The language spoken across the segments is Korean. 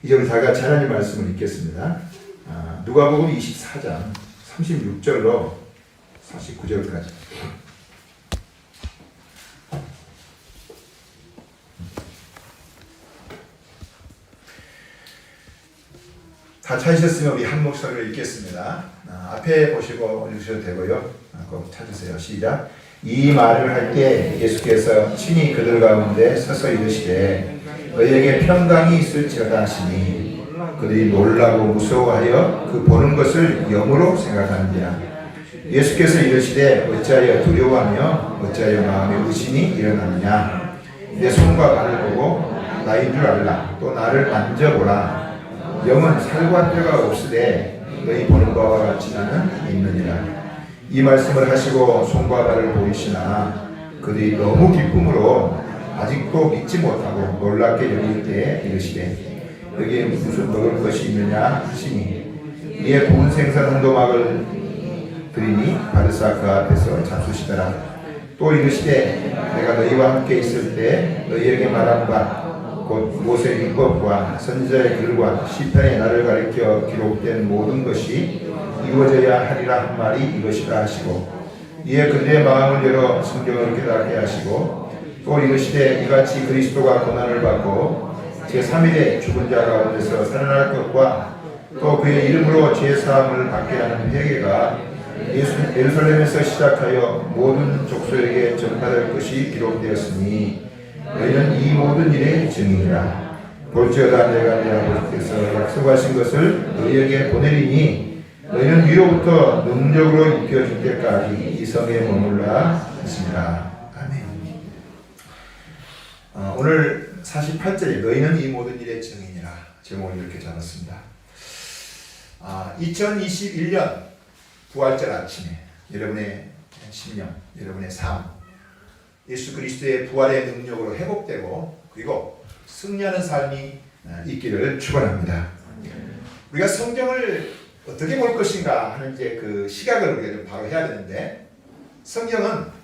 이제 우리 다 같이 하나님 말씀을 읽겠습니다. 누가복음 24장 36절로 49절까지. 다 찾으셨으면 우리 한 목소리로 읽겠습니다. 앞에 보시고 읽으셔도 되고요. 꼭 찾으세요. 시작. 이 말을 할 때 예수께서 친히 그들 가운데 서서 이르시되 너희에게 평강이 있을지어다 하시니 그들이 놀라고 무서워하여 그 보는 것을 영으로 생각하는지라. 예수께서 이르시되 어찌하여 두려워하며 어찌하여 마음에 의심이 일어나느냐. 내 손과 발을 보고 나인 줄 알라. 또 나를 만져보라. 영은 살과 뼈가 없으되 너희 보는 바와 같이 나는 있느니라. 이 말씀을 하시고 손과 발을 보이시나 그들이 너무 기쁨으로 아직도 믿지 못하고 놀랍게 여길 때에 이르시되 여기에 무슨 먹을 것이 있느냐 하시니 이에 구운 생선 한 도막을 드리니 바르사 그 앞에서 잡수시더라. 또 이르시되 내가 너희와 함께 있을 때 너희에게 말한 바 곧 모세의 율법과 선지자의 글과 시편의 나를 가리켜 기록된 모든 것이 이루어져야 하리라 한 말이 이것이라 하시고 이에 그들의 마음을 열어 성경을 깨닫게 하시고 또 이르시되 이같이 그리스도가 고난을 받고 제3일에 죽은 자 가운데서 살아날 것과 또 그의 이름으로 죄사함을 받게 하는 회개가 예루살렘에서 시작하여 모든 족속에게 전파될 것이 기록되었으니 너희는 이 모든 일의 증인이라. 볼지어다 내가 네 아버지께서 약속하신 것을 너희에게 보내리니 너희는 위로부터 능력으로 입혀질 때까지 이 성에 머물라 하시니라. 아멘. 오늘 48절에 너희는 이 모든 일의 증인이라 제목을 이렇게 잡았습니다. 2021년 부활절 아침에 여러분의 심령, 여러분의 삶, 예수 그리스도의 부활의 능력으로 회복되고 그리고 승리하는 삶이 있기를 축원합니다. 우리가 성경을 어떻게 볼 것인가 하는 이제 그 시각을 우리가 좀 바로 해야 되는데, 성경은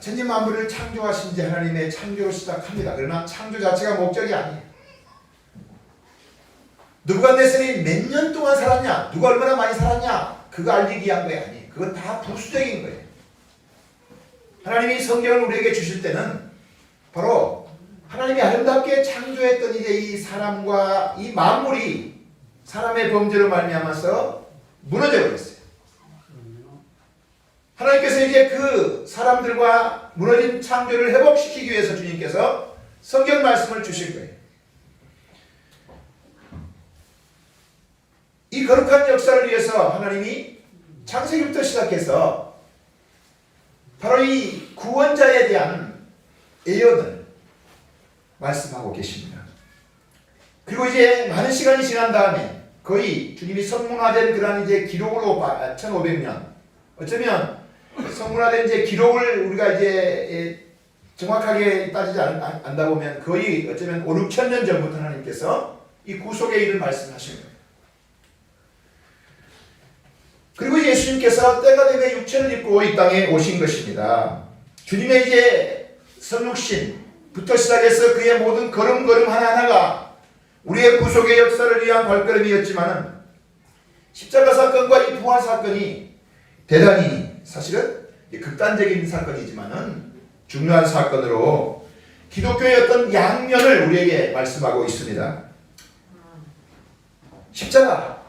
천지 만물을 창조하신 지 하나님의 창조로 시작합니다. 그러나 창조 자체가 목적이 아니에요. 느부갓네살이 몇 년 동안 살았냐, 누가 얼마나 많이 살았냐, 그거 알기 위한 게 아니에요. 그건 다 부수적인 거예요. 하나님이 성경을 우리에게 주실 때는 바로 하나님이 아름답게 창조했던 이제 이 사람과 이 만물이 사람의 범죄로 말미암아서 무너져 버렸어요. 하나님께서 이제 그 사람들과 무너진 창조를 회복시키기 위해서 주님께서 성경 말씀을 주실 거예요. 이 거룩한 역사를 위해서 하나님이 창세기부터 시작해서 바로 이 구원자에 대한 예언을 말씀하고 계십니다. 그리고 이제 많은 시간이 지난 다음에 거의 주님이 성문화된 그런 이제 기록으로 1500년, 어쩌면 성문화된 이제 기록을 우리가 이제 정확하게 따지지 않다 보면 거의 어쩌면 5, 6천 년 전부터 하나님께서 이 구속의 일을 말씀하신 거예요. 그리고 예수님께서 때가 되면 육체를 입고 이 땅에 오신 것입니다. 주님의 이제 성육신부터 시작해서 그의 모든 걸음걸음 하나하나가 우리의 구속의 역사를 위한 발걸음이었지만은 십자가 사건과 이 부활 사건이 대단히 사실은 극단적인 사건이지만은 중요한 사건으로 기독교의 어떤 양면을 우리에게 말씀하고 있습니다. 십자가.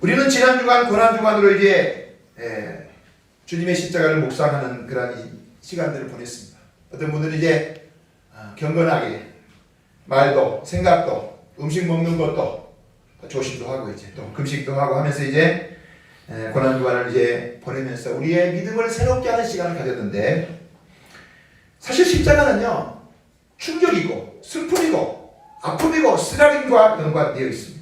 우리는 지난 주간 고난 주간으로 이제 주님의 십자가를 묵상하는 그런 시간들을 보냈습니다. 어떤 분들은 이제 경건하게 말도 생각도 음식 먹는 것도 조심도 하고 이제 또 금식도 하고 하면서 이제 고난 주간을 이제 보내면서 우리의 믿음을 새롭게 하는 시간을 가졌는데, 사실 십자가는요 충격이고 슬픔이고 아픔이고 쓰라림과 연관되어 있습니다.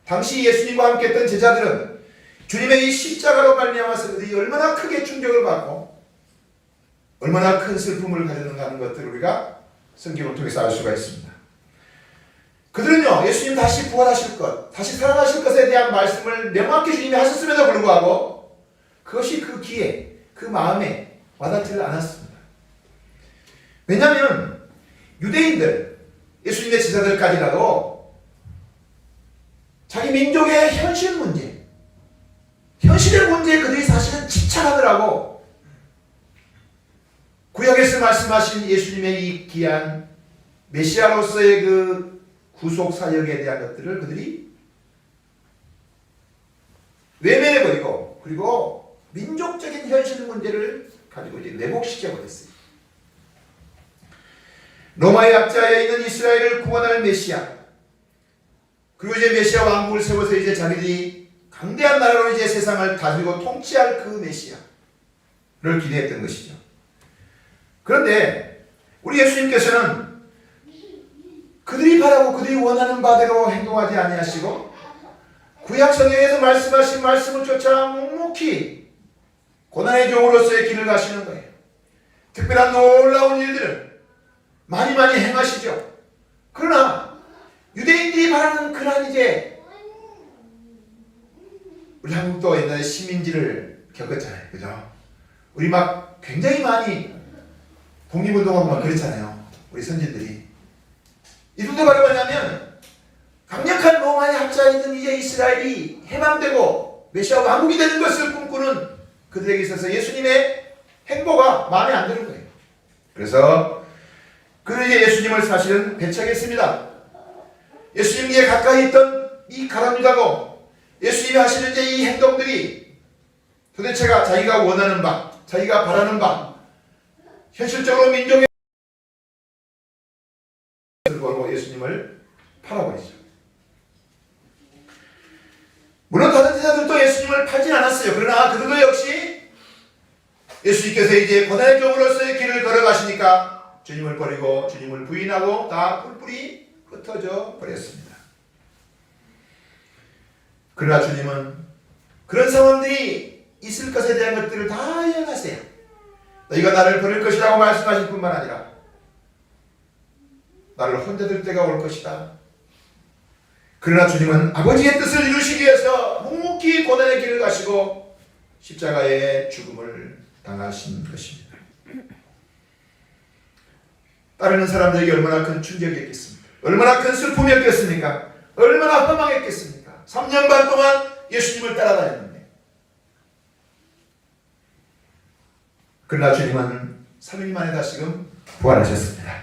당시 예수님과 함께 했던 제자들은 주님의 이 십자가로 말미암아서 그들이 얼마나 크게 충격을 받고 얼마나 큰 슬픔을 가졌는가 하는 것들을 우리가 성경을 통해서 알 수가 있습니다. 그들은요 예수님 다시 부활하실 것, 다시 살아나실 것에 대한 말씀을 명확히 주님이 하셨음에도 불구하고 그것이 그 귀에, 그 마음에 와닿지를 않았습니다. 왜냐하면 유대인들, 예수님의 제자들까지라도 자기 민족의 현실 문제, 현실의 문제에 그들이 사실은 집착하더라고. 구약에서 말씀하신 예수님의 이 귀한 메시아로서의 그 구속 사역에 대한 것들을 그들이 외면해버리고, 그리고 민족적인 현실 문제를 가지고 이제 왜곡시켜버렸어요. 로마의 압제하에 있는 이스라엘을 구원할 메시아, 그리고 이제 메시아 왕국을 세워서 이제 자기들이 강대한 나라로 이제 세상을 다스리고 통치할 그 메시아를 기대했던 것이죠. 그런데 우리 예수님께서는 그들이 바라고 그들이 원하는 바대로 행동하지 아니하시고 구약 성경에서 말씀하신 말씀을 쫓아 묵묵히 고난의 종으로서의 길을 가시는 거예요. 특별한 놀라운 일들을 많이 행하시죠. 그러나 유대인들이 바라는 그런 이제 우리 한국도 옛날에 식민지를 겪었잖아요. 그죠? 우리 막 굉장히 많이 독립운동하고 막 그랬잖아요. 우리 선진들이. 이들도 바로 뭐냐면 강력한 로마의 합자에 있는 이제 이스라엘이 해방되고 메시아 왕국이 되는 것을 꿈꾸는 그들에게 있어서 예수님의 행보가 마음에 안 드는 거예요. 그래서 그들이 이제 예수님을 사실은 배척했습니다. 예수님께 가까이 있던 이 가룟유다고 예수님이 하시는 이제 이 행동들이 도대체가 자기가 원하는 바, 자기가 바라는 바, 현실적으로 민족의 걸고 예수님을 팔아버리죠. 물론 다른 제자들도 예수님을 팔진 않았어요. 그러나 그들도 역시 예수님께서 이제 고난의 종으로서의 길을 걸어가시니까 주님을 버리고 주님을 부인하고 다 뿔뿔이 흩어져 버렸습니다. 그러나 주님은 그런 상황들이 있을 것에 대한 것들을 다 예언하세요. 너희가 나를 버릴 것이라고 말씀하실 뿐만 아니라 나를 혼자 둘 때가 올 것이다. 그러나 주님은 아버지의 뜻을 이루시기 위해서 묵묵히 고난의 길을 가시고 십자가의 죽음을 당하신 것입니다. 따르는 사람들에게 얼마나 큰 충격이었겠습니까? 얼마나 큰 슬픔이었겠습니까? 얼마나 허망했겠습니까? 3년 반 동안 예수님을 따라다녔는데. 그러나 주님은 3일 만에 다시금 부활하셨습니다.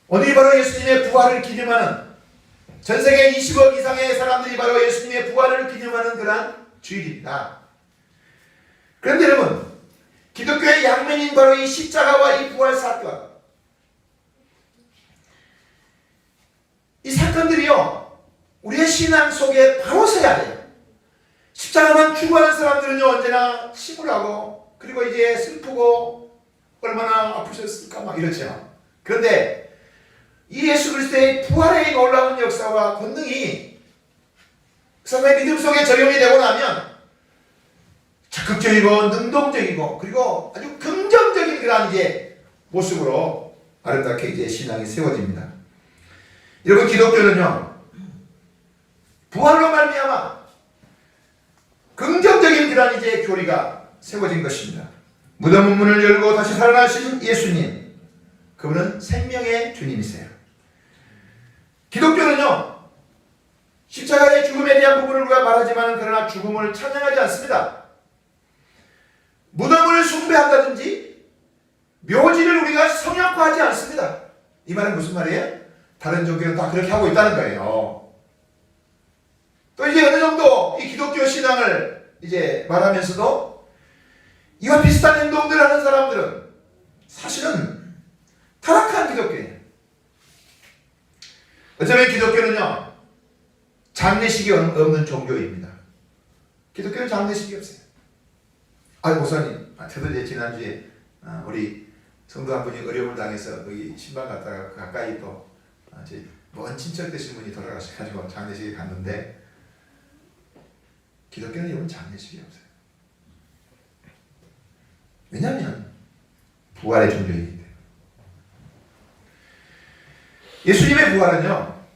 오늘이 바로 예수님의 부활을 기념하는, 전세계 20억 이상의 사람들이 바로 예수님의 부활을 기념하는 그러한 주일입니다. 그런데 여러분, 기독교의 양면인 바로 이 십자가와 이 부활 사건, 이 사건들이요 우리의 신앙 속에 바로 서야 돼요. 십자가만 추구하는 사람들은요 언제나 침울하고 그리고 이제 슬프고 얼마나 아프셨을까 막 이렇죠. 그런데 이 예수 그리스도의 부활의 놀라운 역사와 권능이 그 사람의 믿음 속에 적용이 되고 나면 적극적이고 능동적이고 그리고 아주 긍정적인 그런 이제 모습으로 아름답게 이제 신앙이 세워집니다. 여러분, 기독교는요 부활로 말미암아 긍정적인 그런 이제 교리가 세워진 것입니다. 무덤 문을 열고 다시 살아나신 예수님, 그분은 생명의 주님이세요. 기독교는요 십자가의 죽음에 대한 부분을 우리가 말하지만 그러나 죽음을 찬양하지 않습니다. 무덤을 숭배한다든지 묘지를 우리가 성역화하지 않습니다. 이 말은 무슨 말이에요? 다른 종교는 다 그렇게 하고 있다는 거예요. 또 이제 어느 정도 이 기독교 신앙을 이제 말하면서도 이와 비슷한 행동들을 하는 사람들은 사실은 타락한 기독교예요. 어쩌면 기독교는요 장례식이 없는 종교입니다. 기독교는 장례식이 없어요. 목사님, 저도 이제 지난주에 우리 성도 한 분이 어려움을 당해서 거기 신방 갔다가 가까이 또 먼 친척 되신 분이 돌아가셔가지고 장례식에 갔는데 기독교는 이런 장례식이 없어요. 왜냐하면 부활의 종교이기 때문에. 예수님의 부활은요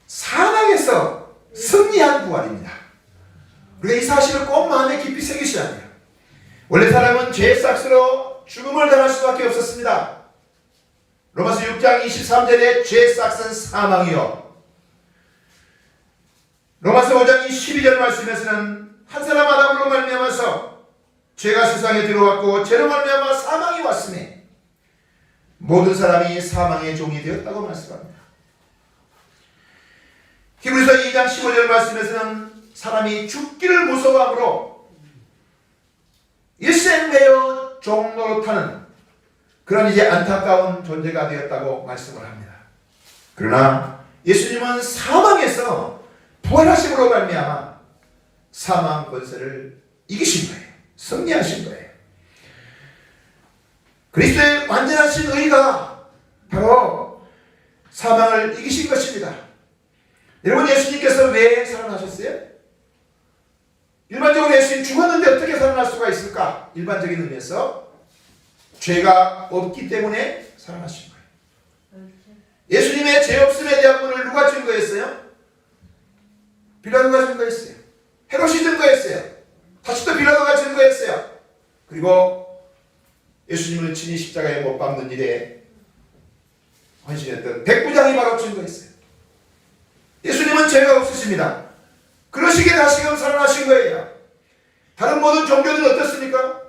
사망에서 승리한 부활입니다. 우리가 이 사실을 꼭 마음에 깊이 새기셔야 돼요. 원래 사람은 죄의 싹스로 죽음을 당할 수밖에 없었습니다. 로마서 6장 23절에 죄 싹은 사망이요. 로마서 5장 12절 말씀에서는 한 사람 아담으로 말미암아서 죄가 세상에 들어왔고 죄로 말미암아 사망이 왔음에 모든 사람이 사망의 종이 되었다고 말씀합니다. 히브리서 2장 15절 말씀에서는 사람이 죽기를 무서워하므로 일생매여 종노릇하는 그런 이제 안타까운 존재가 되었다고 말씀을 합니다. 그러나 예수님은 사망에서 부활하심으로 말미암아 사망 권세를 이기신 거예요. 승리하신 거예요. 그리스도의 완전하신 의가 바로 사망을 이기신 것입니다. 여러분, 예수님께서 왜 살아나셨어요? 일반적으로 예수님 죽었는데 어떻게 살아날 수가 있을까? 일반적인 의미에서 죄가 없기 때문에 살아나신 거예요. 예수님의 죄 없음에 대한 분을 누가 증거했어요? 빌라도가 증거했어요. 헤롯이 증거했어요. 다시 또 빌라도가 증거했어요. 그리고 예수님을 친히 십자가에 못 박는 일에 헌신했던 백부장이 바로 증거했어요. 예수님은 죄가 없으십니다. 그러시기에 다시금 살아나신 거예요. 다른 모든 종교들은 어떻습니까?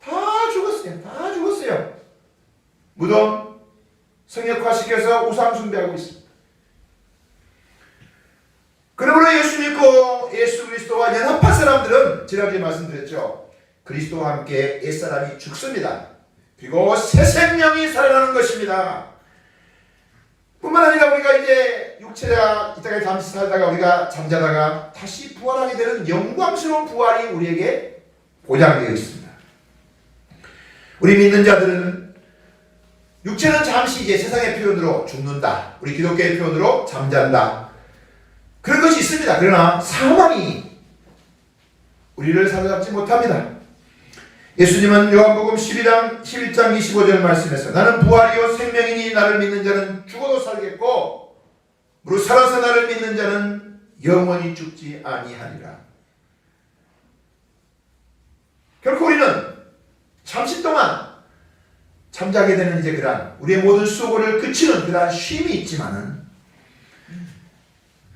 다 죽었어요. 다 죽었어요. 무덤 성역화시켜서 우상 숭배하고 있습니다. 그러므로 예수 믿고 예수 그리스도와 연합한 사람들은 지난주에 말씀드렸죠. 그리스도와 함께 옛사람이 죽습니다. 그리고 새 생명이 살아나는 것입니다. 뿐만 아니라 우리가 이제 육체가 이 땅에 잠시 살다가 우리가 잠자다가 다시 부활하게 되는 영광스러운 부활이 우리에게 보장되어 있습니다. 우리 믿는 자들은 육체는 잠시 이제 세상의 표현으로 죽는다. 우리 기독교의 표현으로 잠잔다. 그런 것이 있습니다. 그러나 사망이 우리를 사로잡지 못합니다. 예수님은 요한복음 11장 25절 말씀에서 나는 부활이요 생명이니 나를 믿는 자는 죽어도 살겠고 무릇 살아서 나를 믿는 자는 영원히 죽지 아니하리라. 결코 우리는 잠시 동안 잠자게 되는 이제 그러한 우리의 모든 수고를 그치는 그러한 쉼이 있지만은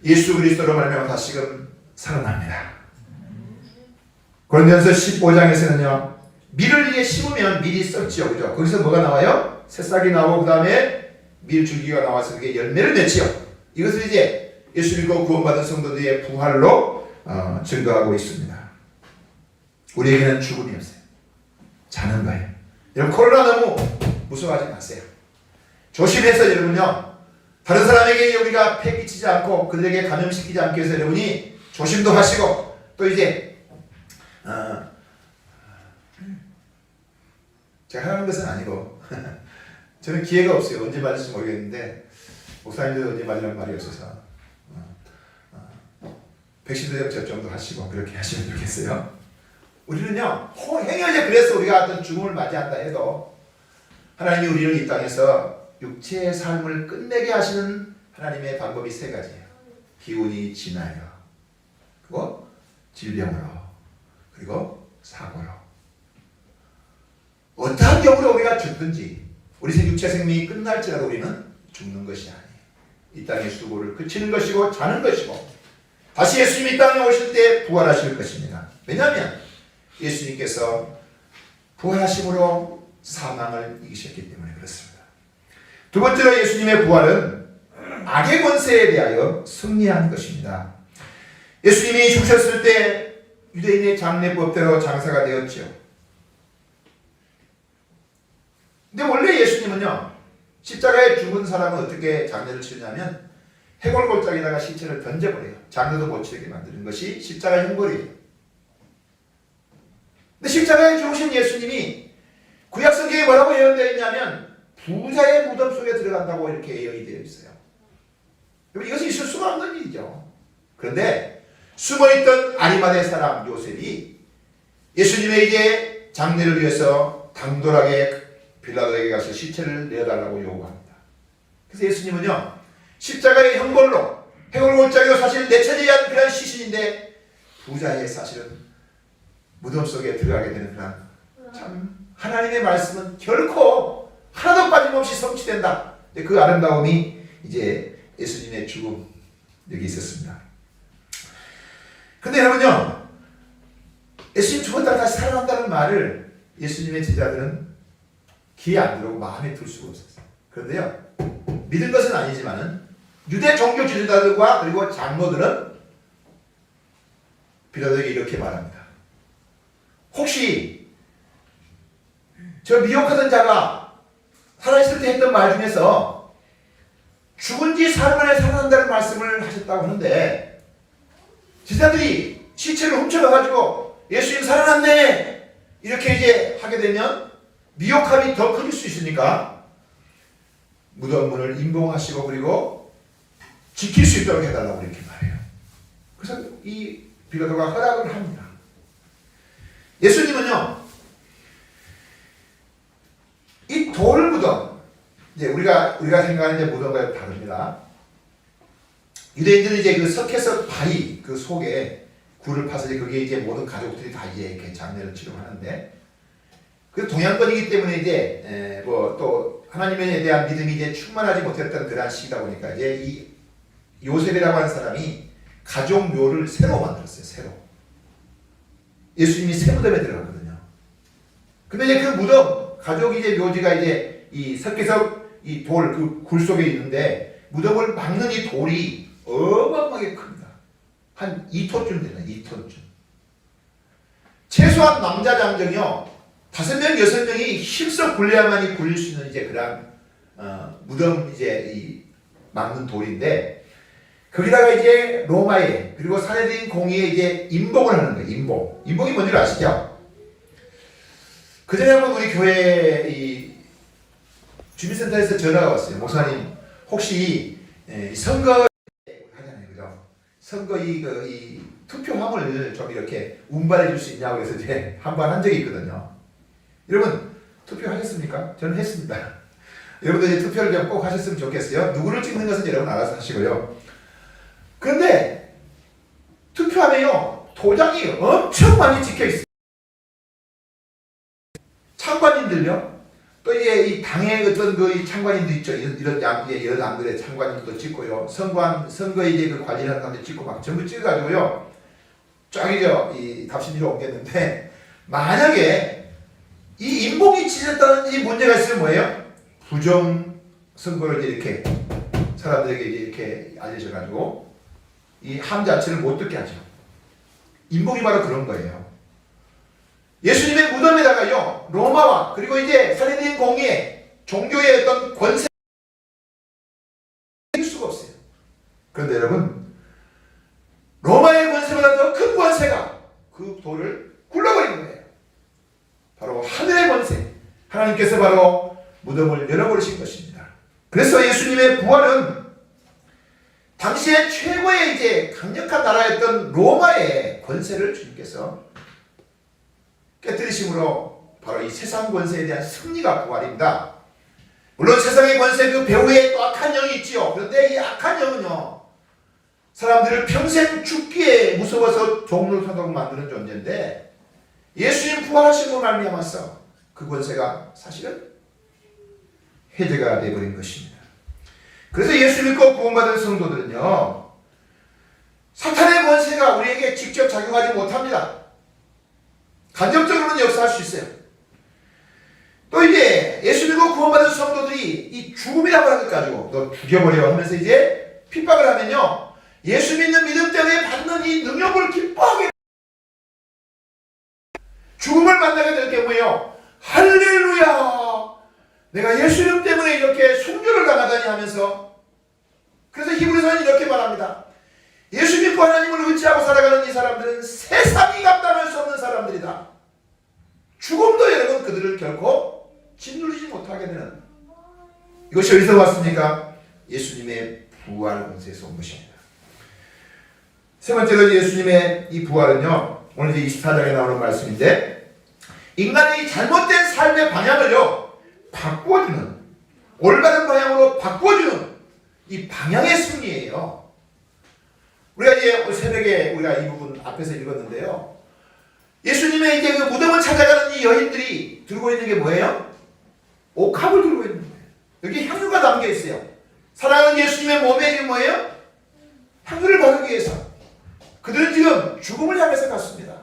예수 그리스도로 말미암아 다시금 살아납니다. 고린도전서 15장에서는요. 밀을 이게 심으면 밀이 썩지요. 그죠? 거기서 뭐가 나와요? 새싹이 나오고 그 다음에 밀 줄기가 나와서 그게 열매를 맺지요. 이것을 이제 예수 믿고 구원받은 성도들의 부활로 증거하고 있습니다. 우리에게는 죽음이 없어요. 자는 거예요. 여러분, 코로나 너무 무서워하지 마세요. 조심해서 여러분요. 다른 사람에게 우리가 폐 끼치지 않고 그들에게 감염시키지 않기 위해서 여러분이 조심도 하시고 또 이제 제가 하는 것은 아니고 저는 기회가 없어요. 언제 맞을지 모르겠는데 목사님도 언제 맞으란 말이 없어서 백신도 접종도 하시고 그렇게 하시면 좋겠어요. 우리는요 행여제 그래서 우리가 어떤 죽음을 맞이한다 해도 하나님이 우리를 이 땅에서 육체의 삶을 끝내게 하시는 하나님의 방법이 세 가지예요. 기운이 지나요. 그리고 질병으로 그리고 사고로. 어떠한 경우로 우리가 죽든지 우리 육체 생명이 끝날지라도 우리는 죽는 것이 아니에요. 이 땅의 수고를 그치는 것이고 자는 것이고 다시 예수님이 이 땅에 오실 때 부활하실 것입니다. 왜냐하면 예수님께서 부활하심으로 사망을 이기셨기 때문에 그렇습니다. 두 번째로 예수님의 부활은 악의 권세에 대하여 승리한 것입니다. 예수님이 죽으셨을 때 유대인의 장례법대로 장사가 되었죠. 근데 원래 예수님은요 십자가에 죽은 사람은 어떻게 장례를 치르냐면 해골골짜기다가 시체를 던져버려요. 장례도 못 치르게 만드는 것이 십자가 형벌이에요. 근데 십자가에 죽으신 예수님이 구약성경에 뭐라고 예언되어 있냐면 부자의 무덤 속에 들어간다고 이렇게 예언이 되어 있어요. 이것이 있을 수가 없는 일이죠. 그런데 숨어있던 아리마대 사람 요셉이 예수님에게 장례를 위해서 당돌하게 빌라도에게 가서 시체를 내어달라고 요구합니다. 그래서 예수님은요 십자가의 형벌로 해골골짜기로 사실 내쳐져야 한 그런 시신인데 부자의 사실은 무덤 속에 들어가게 되는 그런 참 하나님의 말씀은 결코 하나도 빠짐없이 성취된다. 그 아름다움이 이제 예수님의 죽음 여기 있었습니다. 근데 여러분요, 예수님 죽었다가 다시 살아난다는 말을 예수님의 제자들은 귀에 안 들어오고 마음에 둘 수가 없었어요. 그런데요, 믿은 것은 아니지만은 유대 종교 지도자들과 그리고 장로들은 빌라도에게 이렇게 말합니다. 혹시 저 미혹하던 자가 살아있을 때 했던 말 중에서 죽은 지 사흘 만에 살아난다는 말씀을 하셨다고 하는데, 제자들이 시체를 훔쳐가가지고 예수님 살아났네 이렇게 이제 하게 되면 미혹함이 더 커질 수 있으니까 무덤 문을 임봉하시고 그리고 지킬 수 있도록 해달라고 이렇게 말해요. 그래서 이 빌라도가 허락을 합니다. 예수님은요, 이 돌 무덤, 이제 우리가 생각하는 이제 무덤과 다릅니다. 유대인들은 이제 그 석회석 바위 그 속에 굴을 파서 그게 이제 모든 가족들이 다 이제 이렇게 장례를 치르하는데, 그 동양권이기 때문에 이제 뭐 또 하나님에 대한 믿음이 이제 충만하지 못했던 그러한 시기다 보니까 이제 이 요셉이라고 하는 사람이 가족 묘를 새로 만들었어요. 새로. 예수님이 새 무덤에 들어갔거든요. 근데 이제 그 무덤 가족 이제 묘지가 이제 이 석회석 이 돌 그 굴 속에 있는데 무덤을 막는 이 돌이 어마어마하게 큽니다. 한 2톤쯤 되나 2톤쯤. 최소한 남자 장정이요 5명 6명이 힘써 굴려야만이 굴릴 수 있는 이제 그런 무덤 이제 이 막는 돌인데, 거기다가 이제 로마에 그리고 사내들인 공의에 이제 임봉을 하는 거예요. 임봉이 뭔지 아시죠? 그 전에 한번 우리 교회 이 주민센터에서 전화가 왔어요. 목사님 혹시 선거 하잖아요, 그죠? 선거 이 투표함을 좀 이렇게 운반해 줄 수 있냐고 해서 이제 한 번 한 적이 있거든요. 여러분 투표하셨습니까? 저는 했습니다. 여러분들 이제 투표를 좀 꼭 하셨으면 좋겠어요. 누구를 찍는 것은 여러분 알아서 하시고요. 그런데 투표함에요 도장이 엄청 많이 찍혀 있어요. 참관인들요. 또 이제 이 당의 어떤 그 참관인도 있죠. 이런 당들의 참관인도 찍고요. 선거에 이제 그 관리하는 사람들 찍고 막 전부 찍어가지고요. 쫙이죠. 이 답신지로 옮겼는데, 만약에 이 인봉이 찢었다든지 문제가 있으면 뭐예요? 부정 선거를 이렇게 사람들에게 이렇게 알려져가지고 이 함 자체를 못 듣게 하죠. 인봉이 바로 그런 거예요. 예수님의 무덤에다가요, 로마와 그리고 이제 사내들인 공의에 종교의 어떤 권세 일 수가 없어요. 그런데 여러분, 로마의 권세보다 더 큰 권세가 그 돌을 굴러버리는 거예요. 바로 하늘의 권세, 하나님께서 바로 무덤을 열어버리신 것입니다. 그래서 예수님의 부활은 당시에 최고의 이제 강력한 나라였던 로마의 권세를 주님께서 깨뜨리심으로 바로 이 세상 권세에 대한 승리가 부활입니다. 물론 세상의 권세 그 배후에 또 악한 영이 있지요. 그런데 이 악한 영은요, 사람들을 평생 죽기에 무서워서 종로를 타도록 만드는 존재인데, 예수님 부활하심으로 말미암아서 그 권세가 사실은 해제가 되어버린 것입니다. 그래서 예수 믿고 구원받은 성도들은요, 사탄의 권세가 우리에게 직접 작용하지 못합니다. 간접적으로는 역사할 수 있어요. 또 이제 예수 믿고 구원받은 성도들이 이 죽음이라고 하는 것 가지고 너 죽여버려 하면서 이제 핍박을 하면요, 예수 믿는 믿음 때문에 받는 이 능력을 기뻐하게, 죽음을 만나게 될 경우에요, 할렐루야, 내가 예수 이름 때문에 이렇게 순교를 당하다니 하면서, 그래서 히브리서는 이렇게 말합니다. 예수 믿고 하나님을 의지하고 살아가는 이 사람들은 세상이 감당할 수 없는 사람들이다. 죽음도 여러분 그들을 결코 짓누르지 못하게 되는, 이것이 어디서 왔습니까? 예수님의 부활 권세에서 온 것입니다. 세 번째로 예수님의 이 부활은요, 오늘 이제 24장에 나오는 말씀인데, 인간의 잘못된 삶의 방향을요 바꿔주는, 올바른 방향으로 바꿔주는 이 방향의 승리예요. 우리가 이제 새벽에 우리가 이 부분 앞에서 읽었는데요, 예수님의 이제 그 무덤을 찾아가는 이 여인들이 들고 있는 게 뭐예요? 옥합을 들고 있는 여기 향유가 담겨 있어요. 사랑하는 예수님의 몸에 지금 뭐예요? 향유를 바르기 위해서 그들은 지금 죽음을 향해서 갔습니다.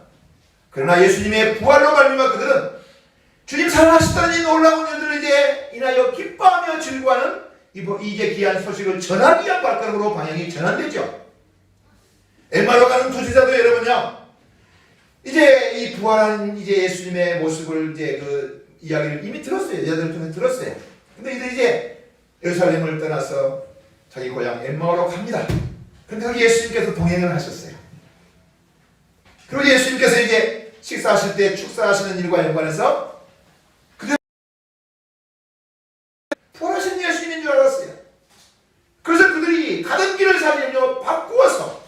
그러나 예수님의 부활로 말미암아 그들은 주님 사랑하시다는 이 놀라운 일들을 이제 인하여 기뻐하며 즐거워하는 이제 귀한 소식을 전하기 위한 발걸음으로 방향이 전환되죠. 엠마로 가는 투지자도 여러분요, 이제 이 부활한 이제 예수님의 모습을 이제 그 이야기를 이미 들었어요. 여자들 통해 들었어요. 근데 이들 이제 예루살렘을 떠나서 자기 고향 엠마오로 갑니다. 근데 거기 예수님께서 동행을 하셨어요. 그리고 예수님께서 이제 식사하실 때 축사하시는 일과 연관해서 그들 부활하신 예수님인 줄 알았어요. 그래서 그들이 가던 길을 살리며 바꾸어서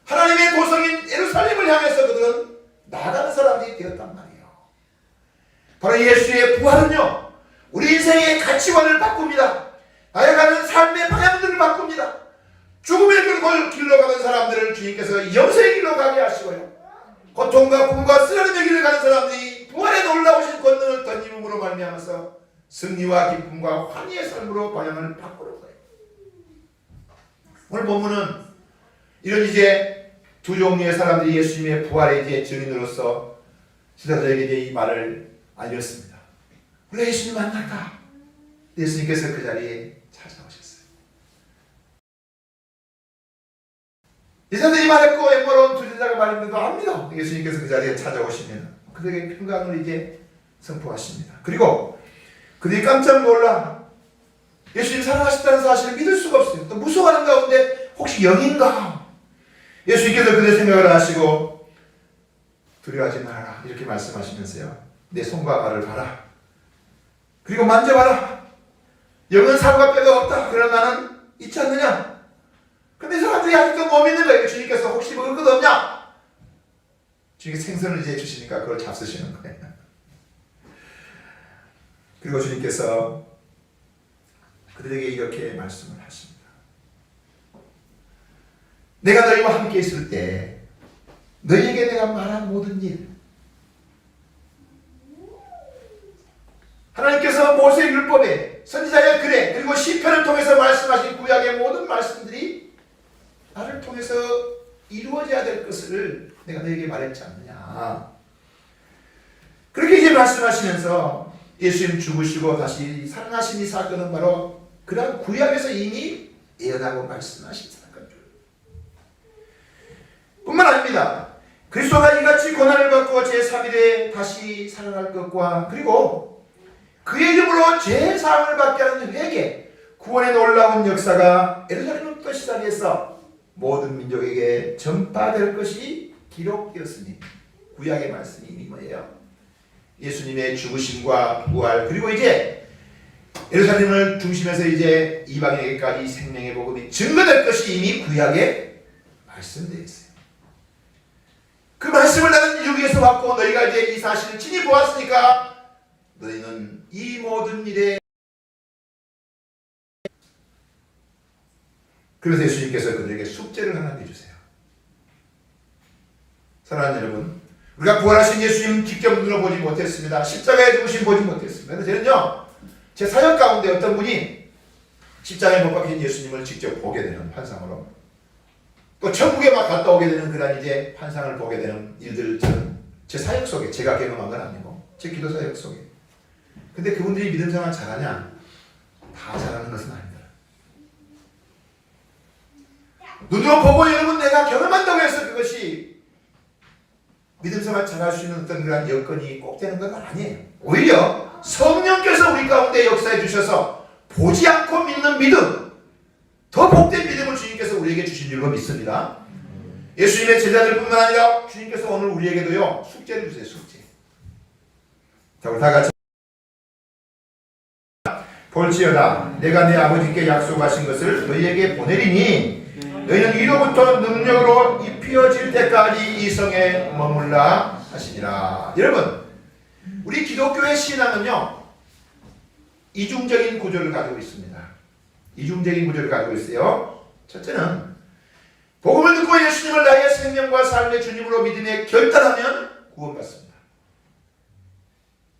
하나님의 도성인 예루살렘을 향해서 그들은 나가는 사람들이 되었단 말이에요. 바로 예수의 부활은요, 우리 인생의 가치관을 바꿉니다. 나아가는 삶의 방향들을 바꿉니다. 죽음의 길로 가는 사람들을 주님께서 영생의 길로 가게 하시고요, 고통과 꿈과 쓰라림의 길을 가는 사람들이 부활의 놀라우신 권능을 던짐으로 말미암아서 승리와 기쁨과 환희의 삶으로 방향을 바꾸는 거예요. 오늘 본문은 이런 이제 두 종류의 사람들이 예수님의 부활의 이제 증인으로서 지도자들에게 이제 이 말을 알렸습니다. 우리가 예수님 만났다. 예수님께서 그 자리에 찾아오셨어요. 예수님이 말했고 엠마로 온 투지자가 말했는데도 압니다. 예수님께서 그 자리에 찾아오시면 그들에게 평강을 이제 선포하십니다. 그리고 그들이 깜짝 놀라 예수님 사랑하셨다는 사실을 믿을 수가 없어요. 또 무서워하는 가운데 혹시 영인가? 예수님께서 그들의 생각을 하시고 두려워하지 말아라 이렇게 말씀하시면서요, 내 손과 발을 봐라. 그리고 만져봐라. 영은 살과 뼈가 없다. 그러나 나는 있지 않느냐? 근데 사람들이 아직도 못 믿는 거예요. 주님께서 혹시 먹을 것 없냐? 주님께서 생선을 이제 주시니까 그걸 잡수시는 거예요. 그리고 주님께서 그들에게 이렇게 말씀을 하십니다. 내가 너희와 함께 있을 때 너희에게 내가 말한 모든 일, 하나님께서 모세의 율법에 선지자의 글에 그리고 시편을 통해서 말씀하신 구약의 모든 말씀들이 나를 통해서 이루어져야 될 것을 내가 너에게 말했지 않느냐. 그렇게 이제 말씀하시면서 예수님 죽으시고 다시 살아나신 이 사건은 바로 그런 구약에서 이미 예언하고 말씀하신 사건들 뿐만 아닙니다. 그리스도가 이같이 고난을 받고 제3일에 다시 살아날 것과 그리고 그의 이름으로 제사함을 받게 하는 회개, 구원의 놀라운 역사가 예루살렘부터 시작해서 모든 민족에게 전파될 것이 기록되었으니 구약의 말씀이 이미 뭐예요? 예수님의 죽으심과 부활, 그리고 이제 예루살렘을 중심해서 이제 이방인에게까지 생명의 복음이 증거될 것이 이미 구약에 말씀되어 있어요. 그 말씀을 나는 여기에서 받고 너희가 이제 이 사실을 친히 보았으니까 너희는 이 모든 일에, 그래서 예수님께서 그들에게 숙제를 하나 내주세요. 사랑하는 여러분, 우리가 부활하신 예수님 직접 눈으로 보지 못했습니다. 십자가에 죽으신 보지 못했습니다. 그래서 저는요, 제 사역 가운데 어떤 분이 십자가에 못 박힌 예수님을 직접 보게 되는 환상으로, 또 천국에 막 갔다 오게 되는 그런 이제 환상을 보게 되는 일들, 저는 제 사역 속에, 제가 경험한 건 아니고 제 기도 사역 속에. 근데 그분들이 믿음 생활 잘하냐? 다 잘하는 것은 아니다. 눈으로 보고 여러분 내가 경험한다고 해서 그것이 믿음 생활 잘할 수 있는 어떤 그런 여건이 꼭 되는 건 아니에요. 오히려 성령께서 우리 가운데 역사해 주셔서 보지 않고 믿는 믿음, 더 복된 믿음을 주님께서 우리에게 주신 줄로 믿습니다. 예수님의 제자들뿐만 아니라 주님께서 오늘 우리에게도요 숙제를 주세요. 숙제. 자, 우리 다 같이 볼지어다 내가 내 아버지께 약속하신 것을 너희에게 보내리니 너희는 이로부터 능력으로 입히어질 때까지 이 성에 머물라 하시니라. 여러분, 우리 기독교의 신앙은요 이중적인 구조를 가지고 있습니다. 이중적인 구조를 가지고 있어요. 첫째는 복음을 듣고 예수님을 나의 생명과 삶의 주님으로 믿음에 결단하면 구원받습니다.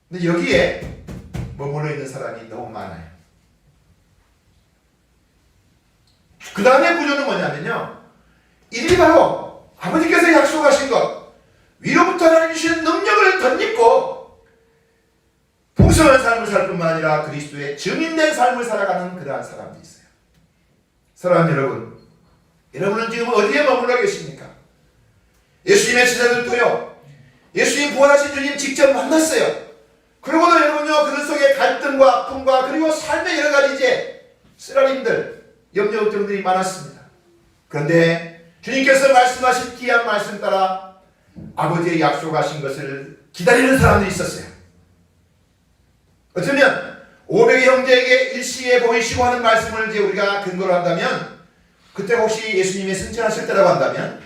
근데 여기에 머물러 있는 사람이 너무 많아요. 그 다음에 구조는 뭐냐면요, 이들이 바로 아버지께서 약속하신 것, 위로부터 하나님 주신 능력을 덧입고 풍성한 삶을 살 뿐만 아니라 그리스도의 증인된 삶을 살아가는 그러한 사람들이 있어요. 사랑하는 여러분, 여러분은 지금 어디에 머물러 계십니까? 예수님의 제자들도요, 예수님 부활하신 주님 직접 만났어요. 그러고도 여러분요, 그들 속에 갈등과 아픔과 그리고 삶의 여러 가지 이제 쓰라림들, 염려 걱정들이 많았습니다. 그런데 주님께서 말씀하신 귀한 말씀 따라 아버지의 약속하신 것을 기다리는 사람들이 있었어요. 어쩌면 500의 형제에게 일시에 보이시고 하는 말씀을 이제 우리가 근거로 한다면, 그때 혹시 예수님이 승천하실 때라고 한다면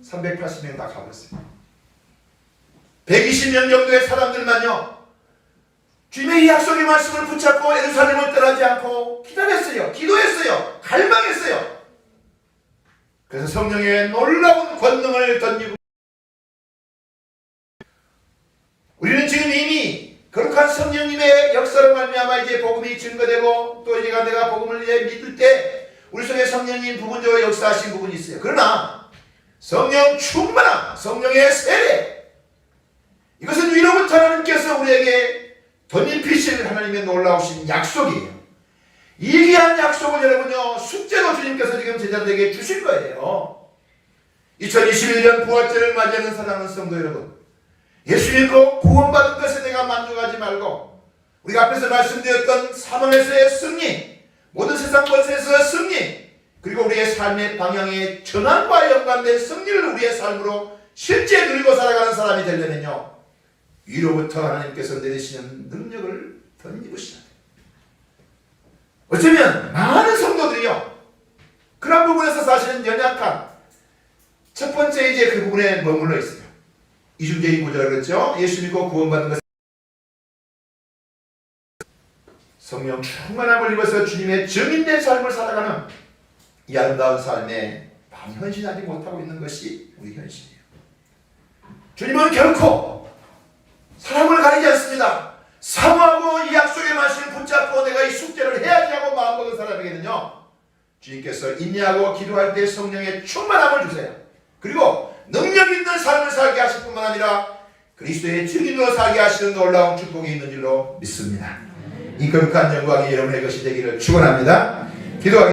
380명 다 가버렸어요. 120명 정도의 사람들만요, 주님의 이 약속의 말씀을 붙잡고 예루살렘을 떠나지 않고 기다렸어요. 기도했어요. 갈망했어요. 그래서 성령의 놀라운 권능을 던지고, 우리는 지금 이미 거룩한 성령님의 역사로 말미암아 이제 복음이 증거되고, 또 이제 내가 복음을 이제 믿을 때 우리 속에 성령님 부분적으로 역사하신 부분이 있어요. 그러나 성령 충만함, 성령의 세례, 이것은 위로부터 하나님께서 우리에게 덧입히실 하나님의 놀라우신 약속이에요. 이 귀한 약속을 여러분요, 숙제로 주님께서 지금 제자들에게 주신 거예요. 2021년 부활절을 맞이하는 사랑하는 성도 여러분, 예수 믿고 구원받은 것에 내가 만족하지 말고, 우리가 앞에서 말씀드렸던 사망에서의 승리, 모든 세상 권세에서의 승리, 그리고 우리의 삶의 방향의 전환과 연관된 승리를 우리의 삶으로 실제 누리고 살아가는 사람이 되려면요, 위로부터 하나님께서 내리시는 능력을 덧입으셔야 돼요. 어쩌면 많은 성도들이요, 그런 부분에서 사실은 연약한 첫 번째 이제 그 부분에 머물러 있어요. 이중적인 구조라 그랬죠. 예수 믿고 구원받는 것은 성령 충만함을 입어서 주님의 증인된 삶을 살아가는 이 아름다운 삶에 많이 헌신하지 못하고 있는 것이 우리 현실이에요. 주님은 결코 사람을 가리지 않습니다. 사모하고 이 약속의 말씀을 붙잡고 내가 이 숙제를 해야지 하고 마음먹은 사람에게는요, 주님께서 인내하고 기도할 때 성령의 충만함을 주세요. 그리고 능력 있는 삶을 살게 하실 뿐만 아니라 그리스도의 증인으로 살게 하시는 놀라운 축복이 있는 줄로 믿습니다. 이 거룩한 영광이 여러분의 것이 되기를 축원합니다. 기도하겠습니다.